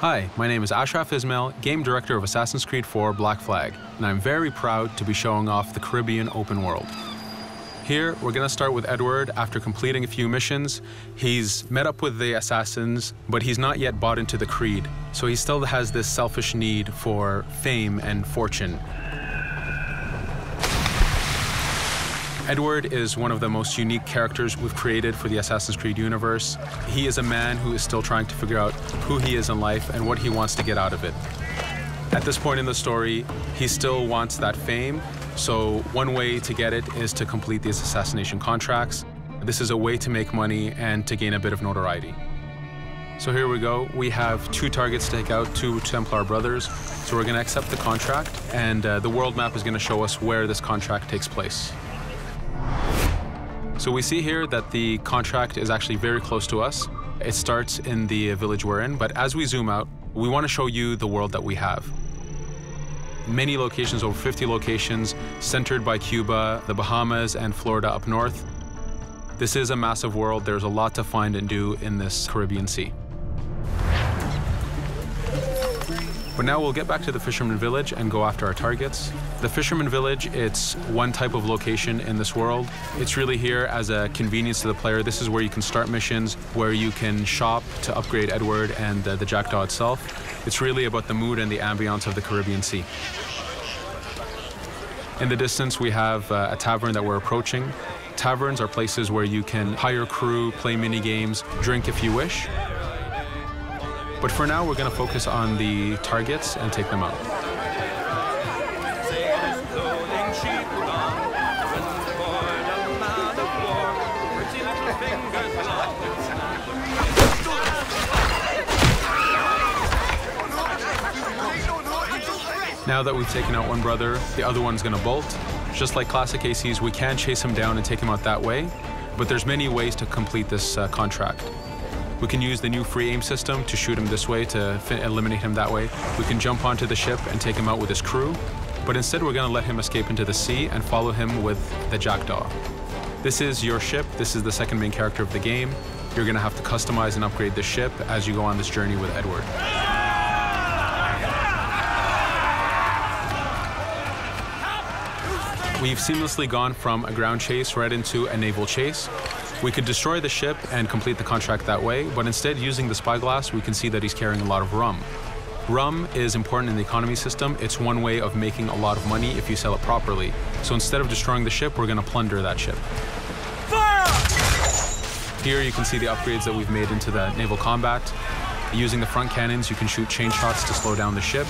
Hi, my name is Ashraf Ismail, Game Director of Assassin's Creed 4 Black Flag, and I'm very proud to be showing off the Caribbean open world. Here, we're going to start with Edward. After completing a few missions, he's met up with the assassins, but he's not yet bought into the creed, so he still has this selfish need for fame and fortune. Edward is one of the most unique characters we've created for the Assassin's Creed universe. He is a man who is still trying to figure out who he is in life and what he wants to get out of it. At this point in the story, he still wants that fame, so one way to get it is to complete these assassination contracts. This is a way to make money and to gain a bit of notoriety. So here we go. We have 2 targets to take out, 2 Templar brothers. So we're going to accept the contract, and the world map is going to show us where this contract takes place. So we see here that the contract is actually very close to us. It starts in the village we're in, but as we zoom out, we want to show you the world that we have. Many locations, over 50 locations, centered by Cuba, the Bahamas, and Florida up north. This is a massive world. There's a lot to find and do in this Caribbean Sea. But now we'll get back to the Fisherman Village and go after our targets. The Fisherman Village, it's one type of location in this world. It's really here as a convenience to the player. This is where you can start missions, where you can shop to upgrade Edward and the Jackdaw itself. It's really about the mood and the ambiance of the Caribbean Sea. In the distance, we have a tavern that we're approaching. Taverns are places where you can hire crew, play mini games, drink if you wish. But for now, we're going to focus on the targets and take them out. Now that we've taken out one brother, the other one's going to bolt. Just like classic ACs, we can chase him down and take him out that way, but there's many ways to complete this contract. We can use the new free aim system to shoot him this way, to eliminate him that way. We can jump onto the ship and take him out with his crew, but instead we're going to let him escape into the sea and follow him with the Jackdaw. This is your ship. This is the second main character of the game. You're going to have to customize and upgrade the ship as you go on this journey with Edward. We've seamlessly gone from a ground chase right into a naval chase. We could destroy the ship and complete the contract that way, but instead, using the spyglass, we can see that he's carrying a lot of rum. Rum is important in the economy system. It's one way of making a lot of money if you sell it properly. So instead of destroying the ship, we're going to plunder that ship. Fire! Here you can see the upgrades that we've made into the naval combat. Using the front cannons, you can shoot chain shots to slow down the ship.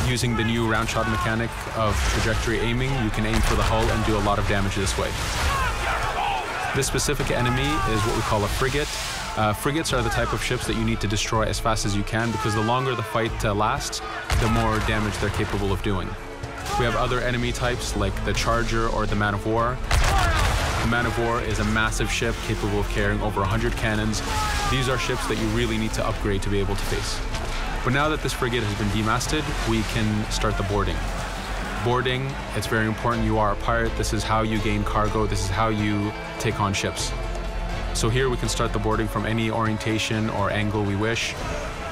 Using the new round shot mechanic of trajectory aiming, you can aim for the hull and do a lot of damage this way. This specific enemy is what we call a frigate. Frigates are the type of ships that you need to destroy as fast as you can, because the longer the fight lasts, the more damage they're capable of doing. We have other enemy types like the Charger or the Man of War. The Man of War is a massive ship capable of carrying over 100 cannons. These are ships that you really need to upgrade to be able to face. But now that this frigate has been demasted, we can start the boarding. Boarding, it's very important. You are a pirate. This is how you gain cargo. This is how you take on ships. So here we can start the boarding from any orientation or angle we wish.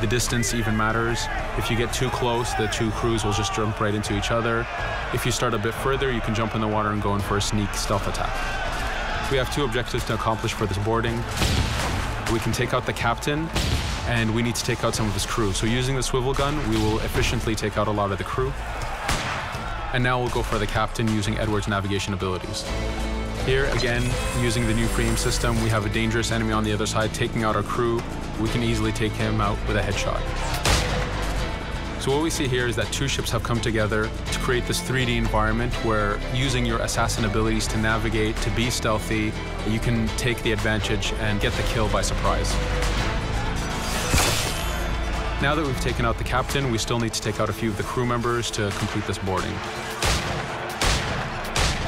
The distance even matters. If you get too close, the 2 crews will just jump right into each other. If you start a bit further, you can jump in the water and go in for a sneak stealth attack. We have 2 objectives to accomplish for this boarding. We can take out the captain, and we need to take out some of his crew. So using the swivel gun, we will efficiently take out a lot of the crew. And now we'll go for the captain using Edward's navigation abilities. Here, again, using the new free aim system, we have a dangerous enemy on the other side taking out our crew. We can easily take him out with a headshot. So what we see here is that 2 ships have come together to create this 3D environment where, using your assassin abilities to navigate, to be stealthy, you can take the advantage and get the kill by surprise. Now that we've taken out the captain, we still need to take out a few of the crew members to complete this boarding.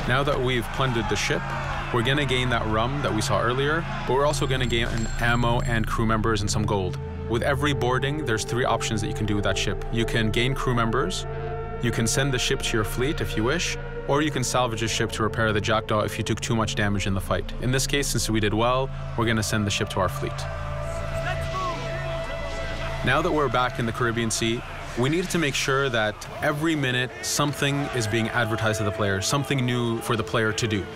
Now that we've plundered the ship, we're going to gain that rum that we saw earlier, but we're also going to gain ammo and crew members and some gold. With every boarding, there's 3 options that you can do with that ship. You can gain crew members, you can send the ship to your fleet if you wish, or you can salvage a ship to repair the Jackdaw if you took too much damage in the fight. In this case, since we did well, we're going to send the ship to our fleet. Now that we're back in the Caribbean Sea, we needed to make sure that every minute something is being advertised to the player, something new for the player to do.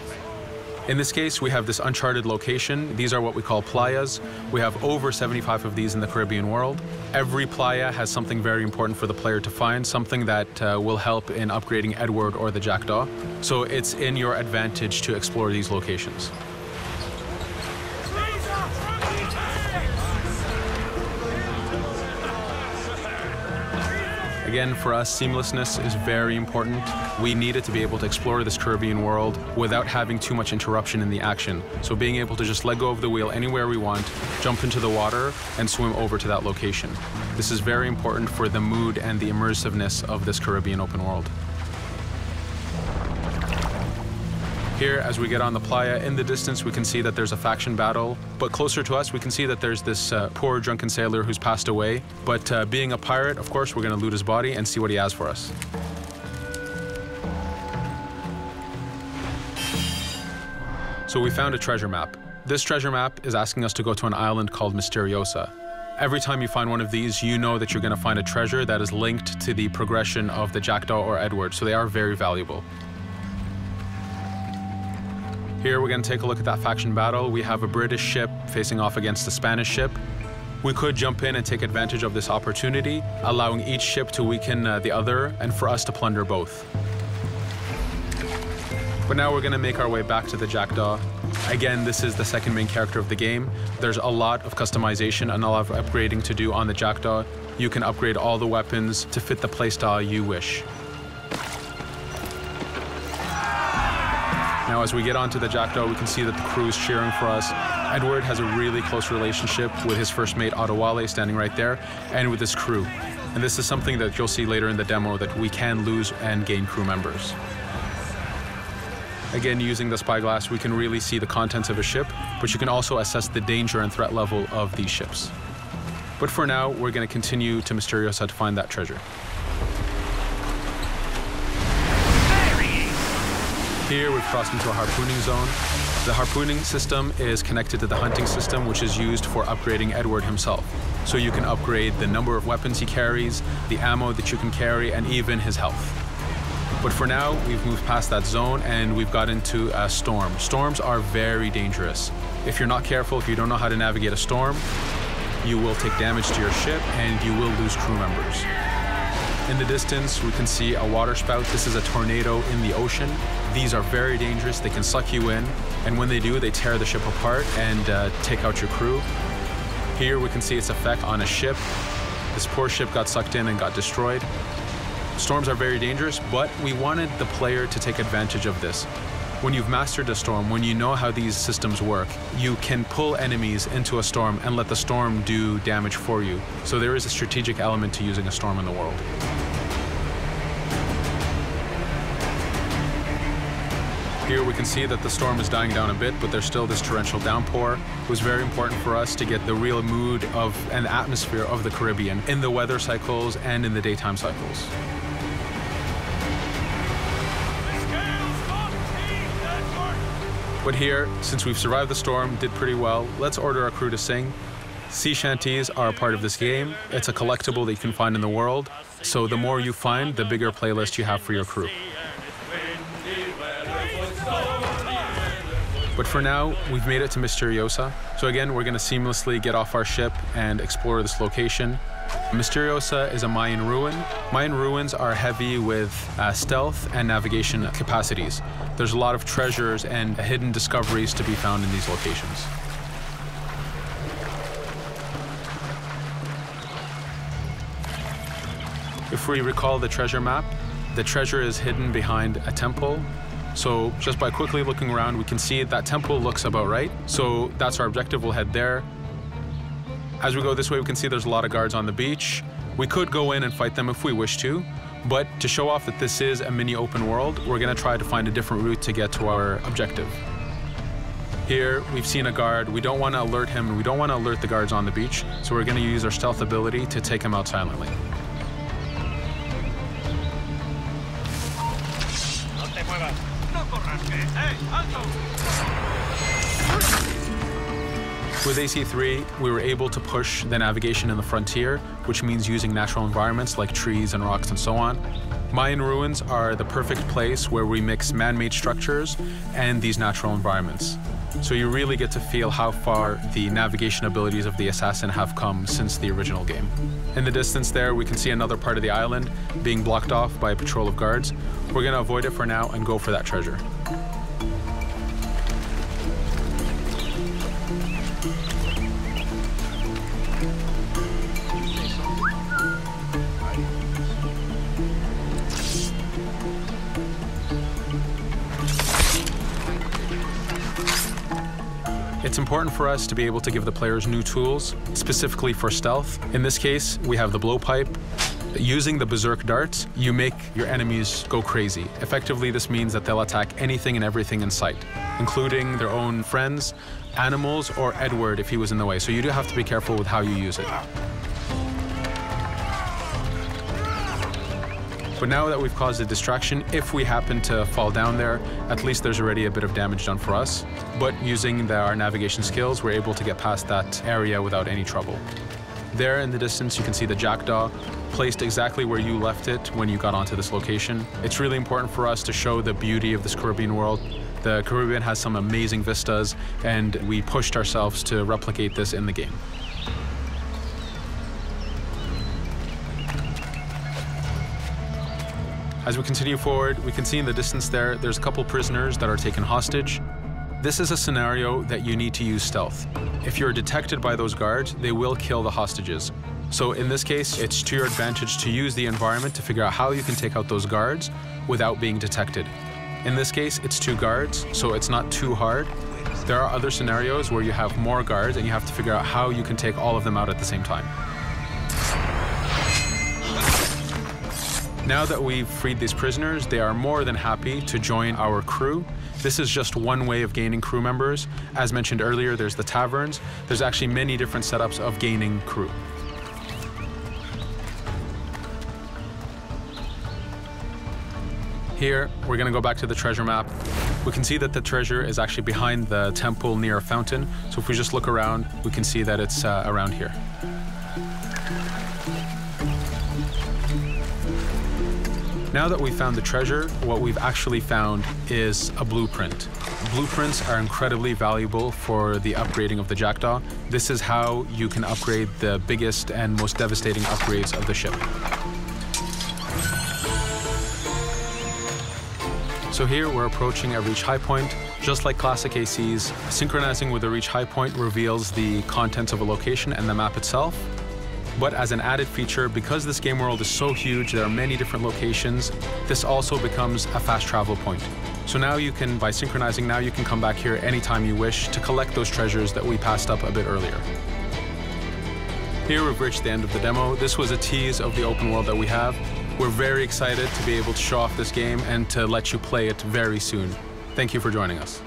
In this case, we have this uncharted location. These are what we call playas. We have over 75 of these in the Caribbean world. Every playa has something very important for the player to find, something that will help in upgrading Edward or the Jackdaw. So it's in your advantage to explore these locations. Again, for us, seamlessness is very important. We needed to be able to explore this Caribbean world without having too much interruption in the action. So being able to just let go of the wheel anywhere we want, jump into the water, and swim over to that location. This is very important for the mood and the immersiveness of this Caribbean open world. Here, as we get on the playa, in the distance we can see that there's a faction battle, but closer to us we can see that there's this poor drunken sailor who's passed away. But being a pirate, of course, we're going to loot his body and see what he has for us. So we found a treasure map. This treasure map is asking us to go to an island called Misteriosa. Every time you find one of these, you know that you're going to find a treasure that is linked to the progression of the Jackdaw or Edward, so they are very valuable. Here we're going to take a look at that faction battle. We have a British ship facing off against a Spanish ship. We could jump in and take advantage of this opportunity, allowing each ship to weaken the other and for us to plunder both. But now we're going to make our way back to the Jackdaw. Again, this is the second main character of the game. There's a lot of customization and a lot of upgrading to do on the Jackdaw. You can upgrade all the weapons to fit the playstyle you wish. Now, as we get onto the Jackdaw, we can see that the crew is cheering for us. Edward has a really close relationship with his first mate, Adewale, standing right there, and with his crew. And this is something that you'll see later in the demo, that we can lose and gain crew members. Again, using the spyglass, we can really see the contents of a ship, but you can also assess the danger and threat level of these ships. But for now, we're going to continue to Misteriosa to find that treasure. Here we've crossed into a harpooning zone. The harpooning system is connected to the hunting system, which is used for upgrading Edward himself. So you can upgrade the number of weapons he carries, the ammo that you can carry, and even his health. But for now, we've moved past that zone and we've got into a storm. Storms are very dangerous. If you're not careful, if you don't know how to navigate a storm, you will take damage to your ship and you will lose crew members. In the distance, we can see a water spout. This is a tornado in the ocean. These are very dangerous. They can suck you in, and when they do, they tear the ship apart and take out your crew. Here we can see its effect on a ship. This poor ship got sucked in and got destroyed. Storms are very dangerous, but we wanted the player to take advantage of this. When you've mastered a storm, when you know how these systems work, you can pull enemies into a storm and let the storm do damage for you. So there is a strategic element to using a storm in the world. Here we can see that the storm is dying down a bit, but there's still this torrential downpour. It was very important for us to get the real mood of and atmosphere of the Caribbean in the weather cycles and in the daytime cycles. But here, since we've survived the storm, did pretty well, let's order our crew to sing. Sea shanties are a part of this game. It's a collectible that you can find in the world. So the more you find, the bigger playlist you have for your crew. But for now, we've made it to Misteriosa. So again, we're going to seamlessly get off our ship and explore this location. Misteriosa is a Mayan ruin. Mayan ruins are heavy with stealth and navigation capacities. There's a lot of treasures and hidden discoveries to be found in these locations. If we recall the treasure map, the treasure is hidden behind a temple. So just by quickly looking around, we can see that temple looks about right. So that's our objective. We'll head there. As we go this way, we can see there's a lot of guards on the beach. We could go in and fight them if we wish to, but to show off that this is a mini open world, we're going to try to find a different route to get to our objective. Here, we've seen a guard. We don't want to alert him, and we don't want to alert the guards on the beach, so we're going to use our stealth ability to take him out silently. With AC3, we were able to push the navigation in the frontier, which means using natural environments like trees and rocks and so on. Mayan ruins are the perfect place where we mix man-made structures and these natural environments. So you really get to feel how far the navigation abilities of the assassin have come since the original game. In the distance there, we can see another part of the island being blocked off by a patrol of guards. We're going to avoid it for now and go for that treasure. It's important for us to be able to give the players new tools, specifically for stealth. In this case, we have the blowpipe. Using the berserk darts, you make your enemies go crazy. Effectively, this means that they'll attack anything and everything in sight, including their own friends, animals, or Edward if he was in the way. So you do have to be careful with how you use it. But now that we've caused a distraction, if we happen to fall down there, at least there's already a bit of damage done for us. But using our navigation skills, we're able to get past that area without any trouble. There in the distance, you can see the jackdaw placed exactly where you left it when you got onto this location. It's really important for us to show the beauty of this Caribbean world. The Caribbean has some amazing vistas, and we pushed ourselves to replicate this in the game. As we continue forward, we can see in the distance there's a couple prisoners that are taken hostage. This is a scenario that you need to use stealth. If you're detected by those guards, they will kill the hostages. So in this case, it's to your advantage to use the environment to figure out how you can take out those guards without being detected. In this case, it's 2 guards, so it's not too hard. There are other scenarios where you have more guards and you have to figure out how you can take all of them out at the same time. Now that we've freed these prisoners, they are more than happy to join our crew. This is just one way of gaining crew members. As mentioned earlier, there's the taverns. There's actually many different setups of gaining crew. Here, we're going to go back to the treasure map. We can see that the treasure is actually behind the temple near a fountain. So if we just look around, we can see that it's around here. Now that we've found the treasure, what we've actually found is a blueprint. Blueprints are incredibly valuable for the upgrading of the jackdaw. This is how you can upgrade the biggest and most devastating upgrades of the ship. So here we're approaching a reach high point. Just like classic ACs, synchronizing with a reach high point reveals the contents of a location and the map itself. But as an added feature, because this game world is so huge, there are many different locations, this also becomes a fast travel point. So now you can, by synchronizing, now you can come back here anytime you wish to collect those treasures that we passed up a bit earlier. Here we've reached the end of the demo. This was a tease of the open world that we have. We're very excited to be able to show off this game and to let you play it very soon. Thank you for joining us.